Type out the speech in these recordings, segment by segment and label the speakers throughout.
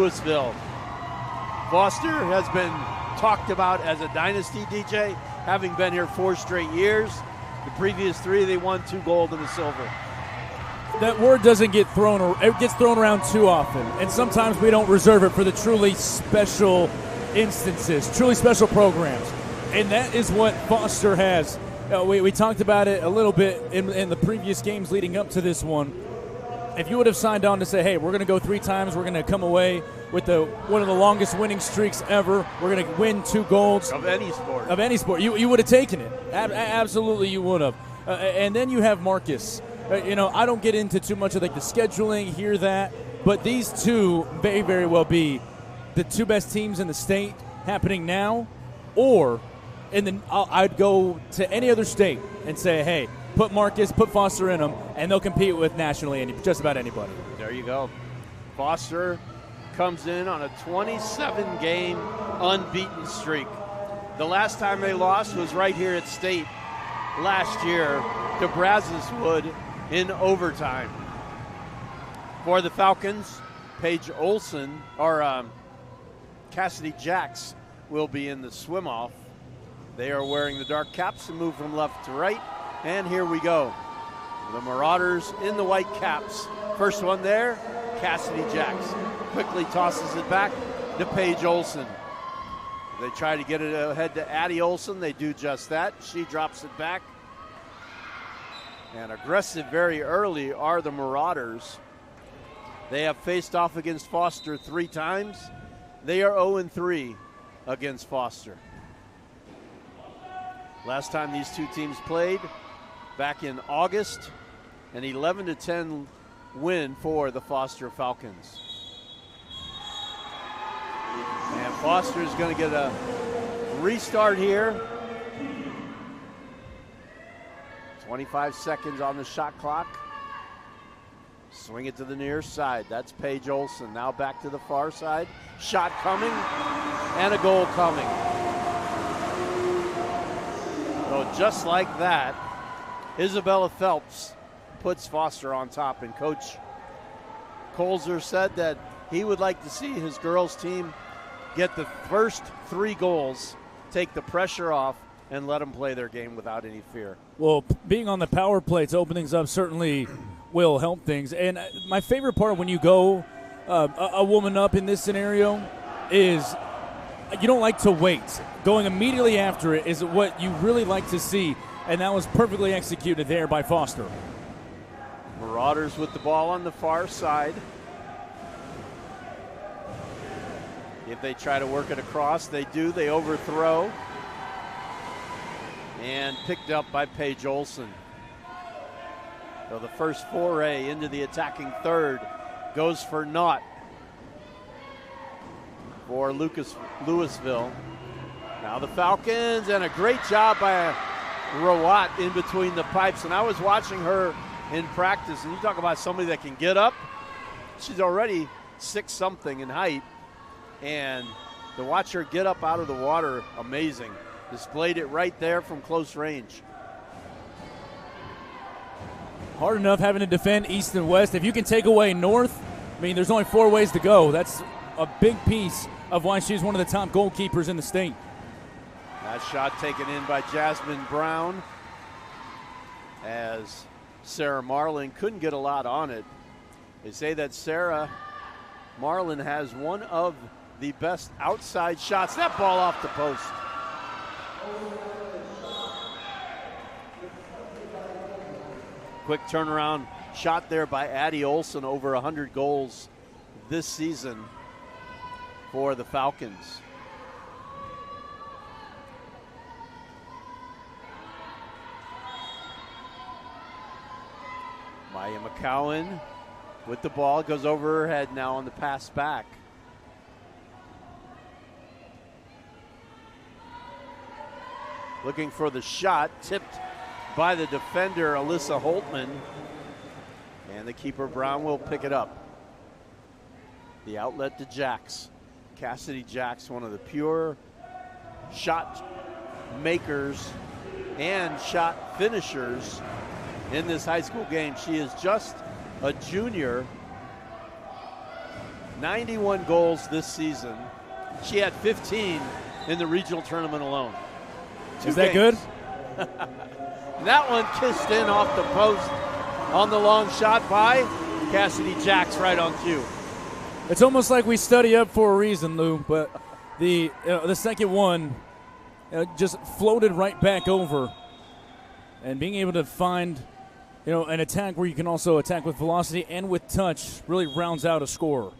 Speaker 1: Louisville. Foster has been talked about as a dynasty, DJ, having been here 4 straight years. The previous 3, they won 2 gold and a silver.
Speaker 2: That word doesn't get thrown, it gets thrown around too often, and sometimes we don't reserve it for the truly special instances, truly special programs, and that is what Foster has. We talked about it a little bit in the previous games leading up to this one. If you would have signed on to say, hey, we're going to go 3 times, we're going to come away with one of the longest winning streaks ever, we're going to win 2 golds.
Speaker 1: Of any sport.
Speaker 2: You would have taken it. Absolutely you would have. And then you have Marcus. I don't get into too much of like the scheduling, hear that, but these 2 may very well be the 2 best teams in the state happening now, or I'd go to any other state and say, hey, put Marcus, put Foster in them, and they'll compete with nationally just about anybody.
Speaker 1: There you go. Foster comes in on a 27-game unbeaten streak. The last time they lost was right here at State last year to Brazoswood in overtime. For the Falcons, Paige Olson, or Cassidy Jacks, will be in the swim-off. They are wearing the dark caps and move from left to right. And here we go. The Marauders in the white caps. First one there, Cassidy Jacks. Quickly tosses it back to Paige Olson. They try to get it ahead to Addie Olson. They do just that. She drops it back. And aggressive very early are the Marauders. They have faced off against Foster 3 times. They are 0-3 against Foster. Last time these 2 teams played, back in August, an 11-10 win for the Foster Falcons. And Foster is going to get a restart here. 25 seconds on the shot clock. Swing it to the near side. That's Paige Olson. Now back to the far side. Shot coming and a goal coming. So just like that, Isabella Phelps puts Foster on top. And Coach Colzer said that he would like to see his girls team get the first 3 goals, take the pressure off, and let them play their game without any fear.
Speaker 2: Well, being on the power play to open things up certainly will help things. And my favorite part when you go a woman up in this scenario is you don't like to wait. Going immediately after it is what you really like to see, and that was perfectly executed there by Foster.
Speaker 1: Marauders with the ball on the far side. If they try to work it across, they do. They overthrow. And picked up by Paige Olson. So the first foray into the attacking third goes for naught for Louisville. Now the Falcons, and a great job by Rawat in between the pipes. And I was watching her in practice, and you talk about somebody that can get up. She's already 6-something in height, and to watch her get up out of the water, amazing. Displayed it right there from close range.
Speaker 2: Hard enough having to defend east and west. If you can take away north, I mean, there's only 4 ways to go. That's a big piece of why she's one of the top goalkeepers in the state.
Speaker 1: That shot taken in by Jasmine Brown, as Sarah Marlin couldn't get a lot on it. They say that Sarah Marlin has one of the best outside shots. That ball off the post. Quick turnaround shot there by Addie Olson, over 100 goals this season for the Falcons. Maya McCowan with the ball, goes over her head now on the pass back. Looking for the shot, tipped by the defender, Alyssa Holtman. And the keeper, Brown, will pick it up. The outlet to Jacks. Cassidy Jacks, one of the pure shot makers and shot finishers in this high school game. She is just a junior. 91 goals this season. She had 15 in the regional tournament alone.
Speaker 2: Is that good?
Speaker 1: And that one kissed in off the post on the long shot by Cassidy Jacks, right on cue.
Speaker 2: It's almost like we study up for a reason, Lou, but the second one just floated right back over. And being able to find an attack where you can also attack with velocity and with touch really rounds out a scorer.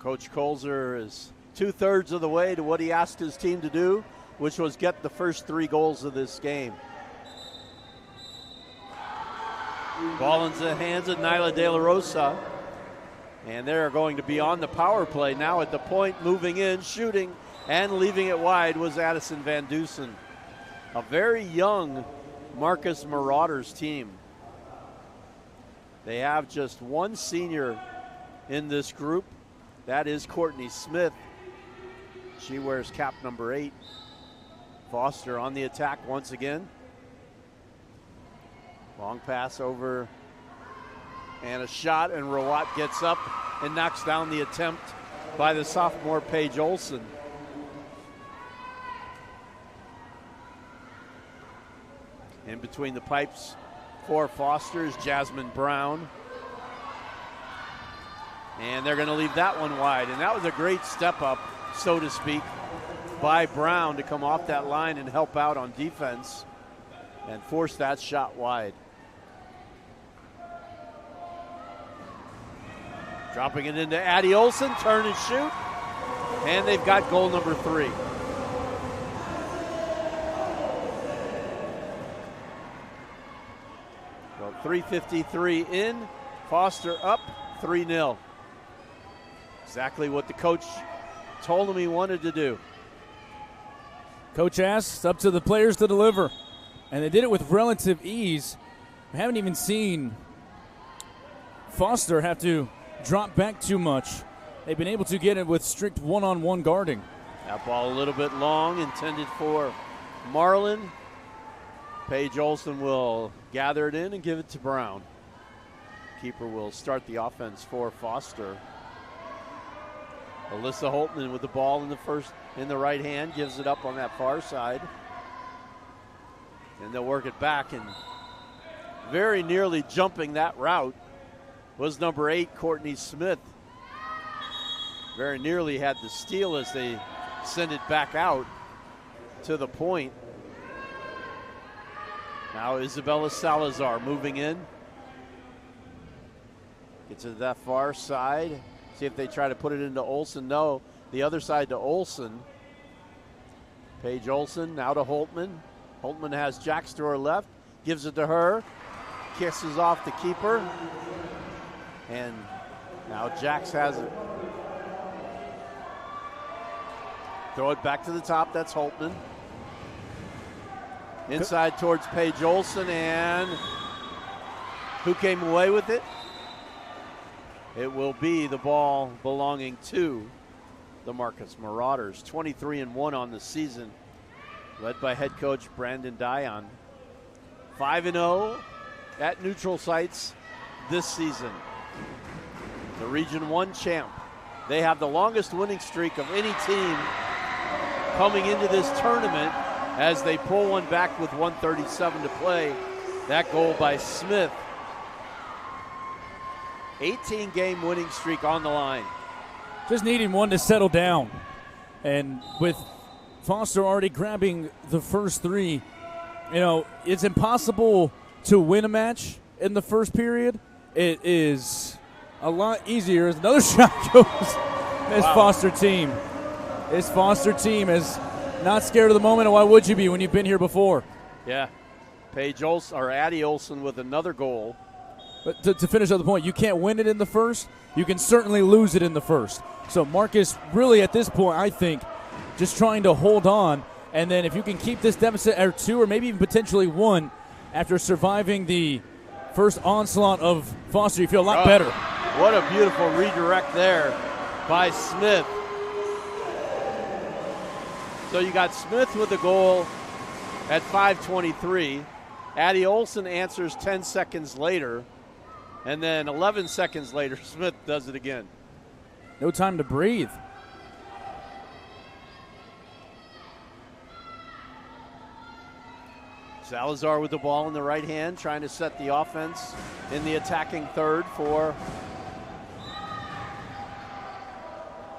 Speaker 1: Coach Colzer is 2/3 of the way to what he asked his team to do, which was get the first 3 goals of this game. Ball into the hands of Nyla De La Rosa. And they're going to be on the power play now at the point, moving in, shooting, and leaving it wide was Addison Van Dusen. A very young Marcus Marauders team. They have just one senior in this group. That is Courtney Smith. She wears cap number 8. Foster on the attack once again. Long pass over and a shot, and Rawat gets up and knocks down the attempt by the sophomore Paige Olson. In between the pipes for Foster is Jasmine Brown. And they're going to leave that one wide. And that was a great step up, so to speak, by Brown to come off that line and help out on defense and force that shot wide. Dropping it into Addie Olson, turn and shoot. And they've got goal number 3. So 3:53 in, Foster up 3-0. Exactly what the coach told him he wanted to do.
Speaker 2: Coach asks, up to the players to deliver. And they did it with relative ease. We haven't even seen Foster have to drop back too much. They've been able to get it with strict one-on-one guarding.
Speaker 1: That ball a little bit long, intended for Marlin. Paige Olson will gather it in and give it to Brown. Keeper will start the offense for Foster. Alyssa Holtman with the ball in the right hand, gives it up on that far side. And they'll work it back, and very nearly jumping that route was number 8, Courtney Smith. Very nearly had the steal as they send it back out to the point. Now Isabella Salazar moving in. Gets to that far side. See if they try to put it into Olson. No, the other side to Olson. Paige Olson now to Holtman. Holtman has Jacks to her left. Gives it to her. Kisses off the keeper. And now Jacks has it. Throw it back to the top. That's Holtman. Inside towards Paige Olson, and who came away with it? It will be the ball belonging to the Marcus Marauders. 23-1 on the season, led by head coach Brandon Dion. 5-0 at neutral sites this season. The Region 1 champ. They have the longest winning streak of any team coming into this tournament as they pull one back with 1:37 to play. That goal by Smith. 18-game winning streak on the line.
Speaker 2: Just needing one to settle down. And with Foster already grabbing the first 3, it's impossible to win a match in the first period. It is a lot easier as another shot goes. This Foster team. This Foster team is not scared of the moment. Why would you be when you've been here before?
Speaker 1: Yeah. Paige Olson, or Addie Olson, with another goal.
Speaker 2: But to finish up the point, you can't win it in the first. You can certainly lose it in the first. So Marcus really at this point, I think, just trying to hold on. And then if you can keep this deficit at 2 or maybe even potentially 1 after surviving the first onslaught of Foster, you feel a lot better.
Speaker 1: What a beautiful redirect there by Smith. So you got Smith with the goal at 5:23. Addie Olson answers 10 seconds later. And then 11 seconds later, Smith does it again.
Speaker 2: No time to breathe.
Speaker 1: Salazar with the ball in the right hand, trying to set the offense in the attacking third for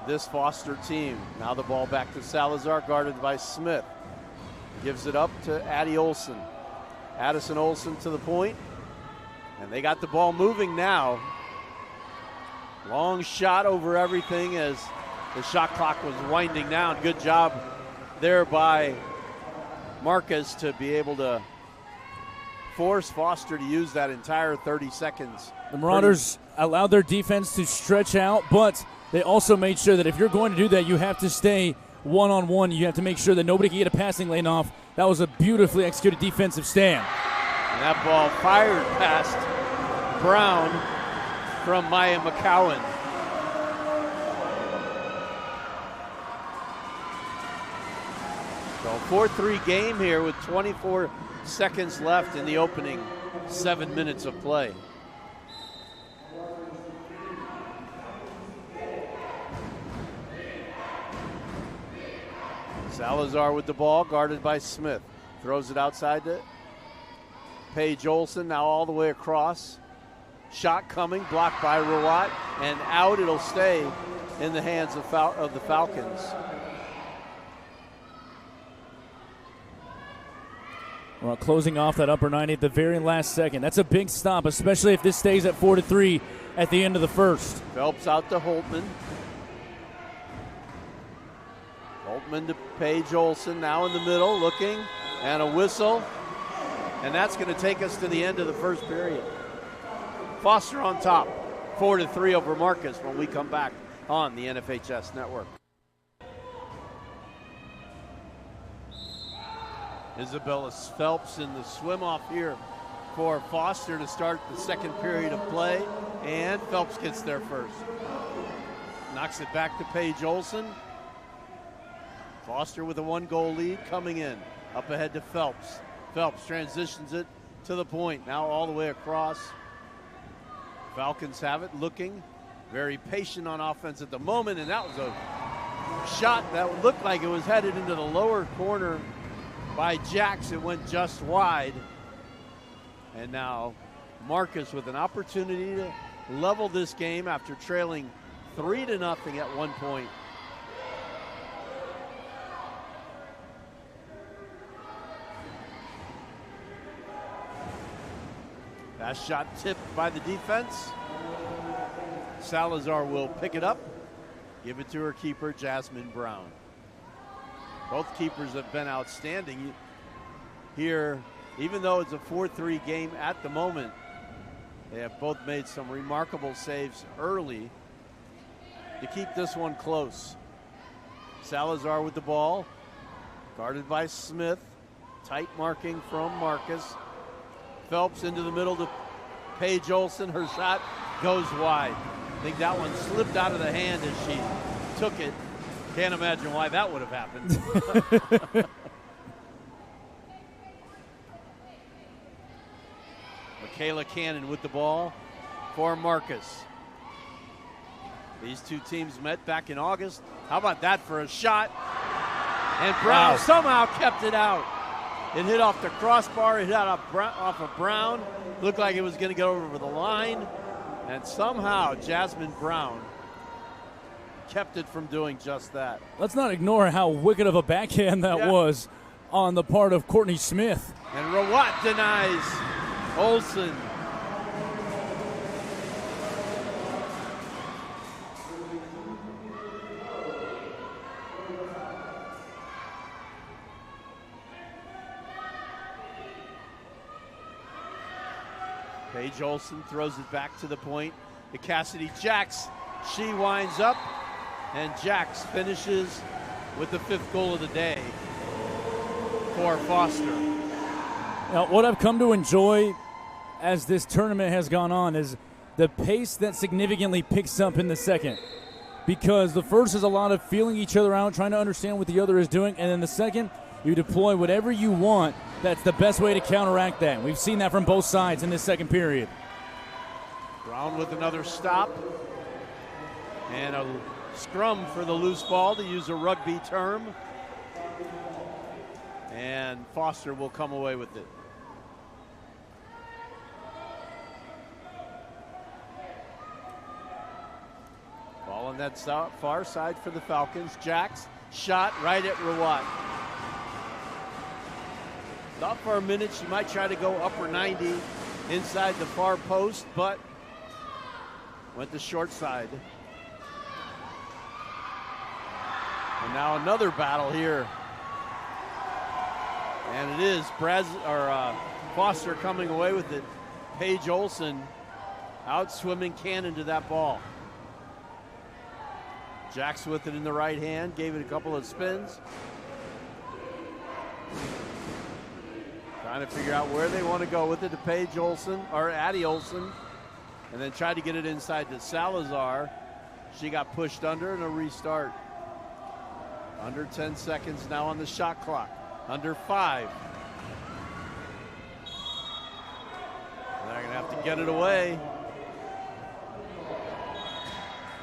Speaker 1: this Foster team. Now the ball back to Salazar, guarded by Smith. Gives it up to Addie Olson. Addison Olson to the point, and they got the ball moving now. Long shot over everything as the shot clock was winding down. Good job there by Marcus to be able to force Foster to use that entire 30 seconds.
Speaker 2: The Marauders allowed their defense to stretch out, but they also made sure that if you're going to do that, you have to stay one-on-one. You have to make sure that nobody can get a passing lane off. That was a beautifully executed defensive stand.
Speaker 1: And that ball fired past Brown from Maya McCowan. So 4-3 game here with 24 seconds left in the opening 7 minutes of play. Salazar with the ball, guarded by Smith. Throws it outside to Paige Olson, now all the way across. Shot coming, blocked by Rawat, and out. It'll stay in the hands of the Falcons.
Speaker 2: Well, closing off that upper 90 at the very last second. That's a big stop, especially if this stays at 4-3 at the end of the first.
Speaker 1: Phelps out to Holtman. Holtman to Paige Olson, now in the middle, looking, and a whistle. And that's going to take us to the end of the first period. Foster on top, 4-3 over Marcus when we come back on the NFHS Network. Isabella Phelps in the swim off here for Foster to start the second period of play, and Phelps gets there first. Knocks it back to Paige Olson. Foster with a 1-goal lead coming in. Up ahead to Phelps. Phelps transitions it to the point, now all the way across. Falcons have it, looking very patient on offense at the moment, and that was a shot that looked like it was headed into the lower corner by Jacks. It went just wide. And now Marcus with an opportunity to level this game after trailing 3-0 at one point. That shot tipped by the defense. Salazar will pick it up, give it to her keeper, Jasmine Brown. Both keepers have been outstanding here. Even though it's a 4-3 game at the moment, they have both made some remarkable saves early to keep this one close. Salazar with the ball, guarded by Smith. Tight marking from Marcus. Phelps into the middle to Paige Olson. Her shot goes wide. I think that one slipped out of the hand as she took it. Can't imagine why that would have happened. Michaela Cannon with the ball for Marcus. These two teams met back in August. How about that for a shot? And Brown somehow kept it out. It hit off the crossbar, it hit off of Brown. Looked like it was going to go over the line. And somehow Jasmine Brown kept it from doing just that.
Speaker 2: Let's not ignore how wicked of a backhand that was on the part of Courtney Smith.
Speaker 1: And Rawat denies Olson. Paige Olson throws it back to the point to Cassidy Jacks. She winds up, and Jacks finishes with the 5th goal of the day for Foster.
Speaker 2: Now, what I've come to enjoy as this tournament has gone on is the pace that significantly picks up in the second. Because the first is a lot of feeling each other out, trying to understand what the other is doing, and then the second, you deploy whatever you want. That's the best way to counteract that. We've seen that from both sides in this second period.
Speaker 1: Brown with another stop. And a scrum for the loose ball, to use a rugby term. And Foster will come away with it. Ball on that far side for the Falcons. Jacks, shot right at Rawat. Thought for a minute she might try to go upper 90 inside the far post, but went the short side. And now another battle here. And it is Foster coming away with it. Paige Olson out swimming cannon to that ball. Jacks with it in the right hand, gave it a couple of spins. Trying to figure out where they want to go with it to Paige Olson, or Addie Olson, and then tried to get it inside to Salazar. She got pushed under, and a restart. Under 10 seconds now on the shot clock. Under 5. And they're going to have to get it away.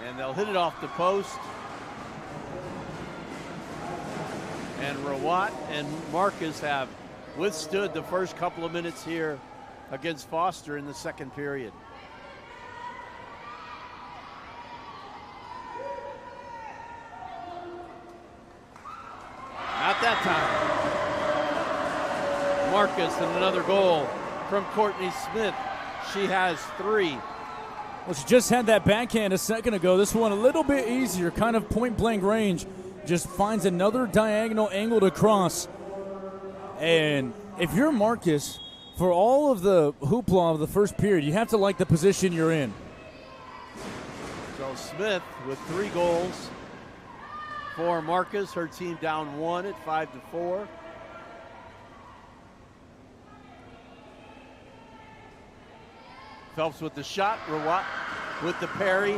Speaker 1: And they'll hit it off the post. And Rawat and Marcus have withstood the first couple of minutes here against Foster in the second period. Not that time. Marcus and another goal from Courtney Smith. She has 3.
Speaker 2: Well, she just had that backhand a second ago. This one a little bit easier, kind of point-blank range. Just finds another diagonal angle to cross. And if you're Marcus, for all of the hoopla of the first period, you have to like the position you're in.
Speaker 1: So Smith with 3 goals for Marcus. Her team down 1 at 5-4. Phelps with the shot, Rawat with the parry,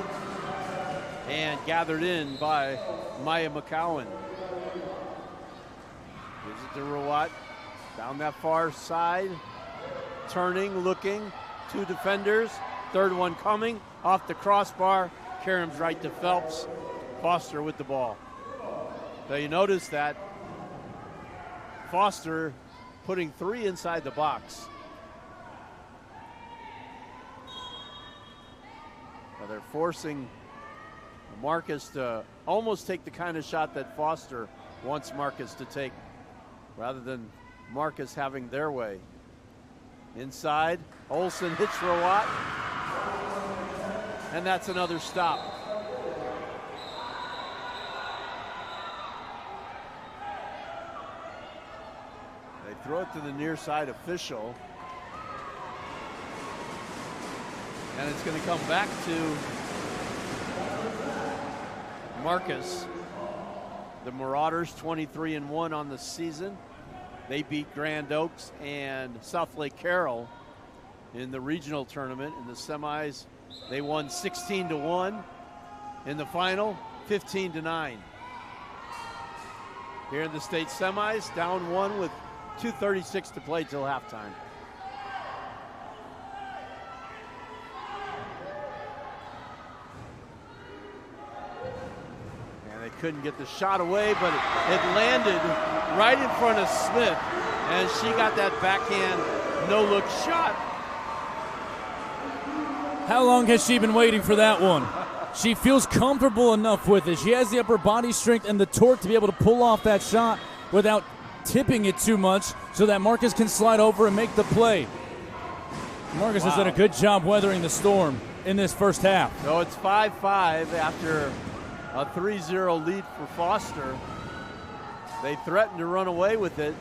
Speaker 1: and gathered in by Maya McCowan. Gives it to Rawat, down that far side, turning, looking, 2 defenders, third one coming, off the crossbar, Karam's right to Phelps, Foster with the ball. So you notice that Foster putting 3 inside the box. They're forcing Marcus to almost take the kind of shot that Foster wants Marcus to take, rather than Marcus having their way. Inside, Olsen hits Rawat, and that's another stop. They throw it to the near side official. And it's going to come back to Marcus. The Marauders 23-1 on the season. They beat Grand Oaks and South Lake Carroll in the regional tournament. In the semis, they won 16-1. In the final, 15-9. Here in the state semis, down 1 with 2:36 to play till halftime. Couldn't get the shot away, but it landed right in front of Smith, and she got that backhand no-look shot.
Speaker 2: How long has she been waiting for that one? She feels comfortable enough with it. She has the upper body strength and the torque to be able to pull off that shot without tipping it too much so that Marcus can slide over and make the play. Marcus has done a good job weathering the storm in this first half.
Speaker 1: So it's 5-5 after a 3-0 lead for Foster. They threatened to run away with it,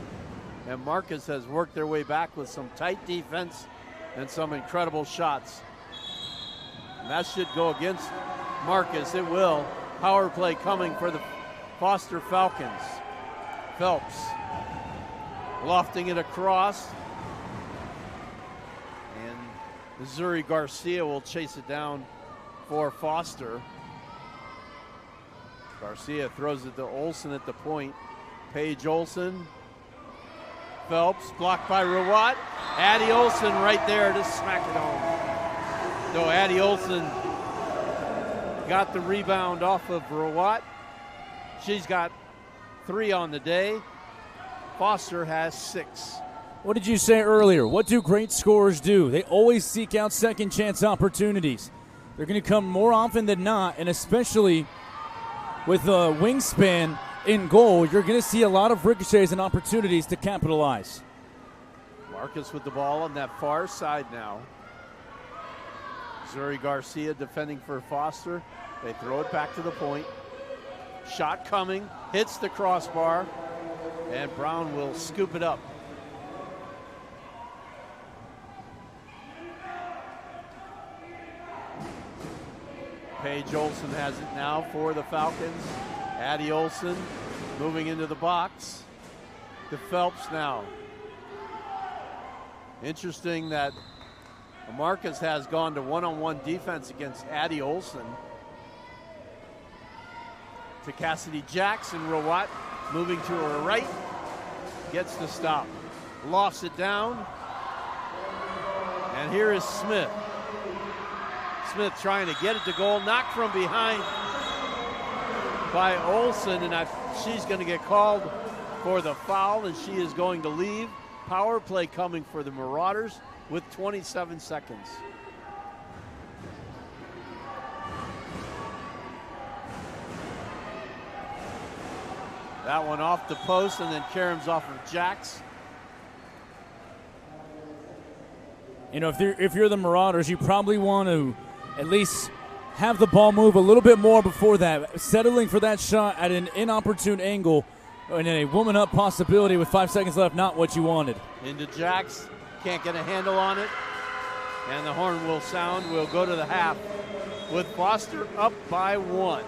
Speaker 1: and Marcus has worked their way back with some tight defense and some incredible shots. And that should go against Marcus. It will. Power play coming for the Foster Falcons. Phelps lofting it across, and Missouri Garcia will chase it down for Foster. Garcia throws it to Olsen at the point. Paige Olsen. Phelps blocked by Rawat. Addie Olsen right there to smack it home. So Addie Olsen got the rebound off of Rawat. She's got 3 on the day. Foster has 6.
Speaker 2: What did you say earlier? What do great scorers do? They always seek out second chance opportunities. They're going to come more often than not, and especially with a wingspan in goal, you're going to see a lot of ricochets and opportunities to capitalize.
Speaker 1: Marcus with the ball on that far side now. Zuri Garcia defending for Foster. They throw it back to the point. Shot coming, hits the crossbar, and Brown will scoop it up. Paige Olson has it now for the Falcons. Addie Olson moving into the box. To Phelps now. Interesting that Marcus has gone to one-on-one defense against Addie Olson. To Cassidy Jacks, and Rawat moving to her right. Gets the stop. Lofts it down. And here is Smith. Smith trying to get it to goal. Knocked from behind by Olson, and she's going to get called for the foul, and she is going to leave. Power play coming for the Marauders with 27 seconds. That one off the post, and then Karam's off of Jacks.
Speaker 2: You know, if you're the Marauders, you probably want to at least have the ball move a little bit more before that. Settling for that shot at an inopportune angle and a woman-up possibility with 5 seconds left, not what you wanted.
Speaker 1: Into Jacks, can't get a handle on it, and the horn will sound. We'll go to the half with Foster up by 1.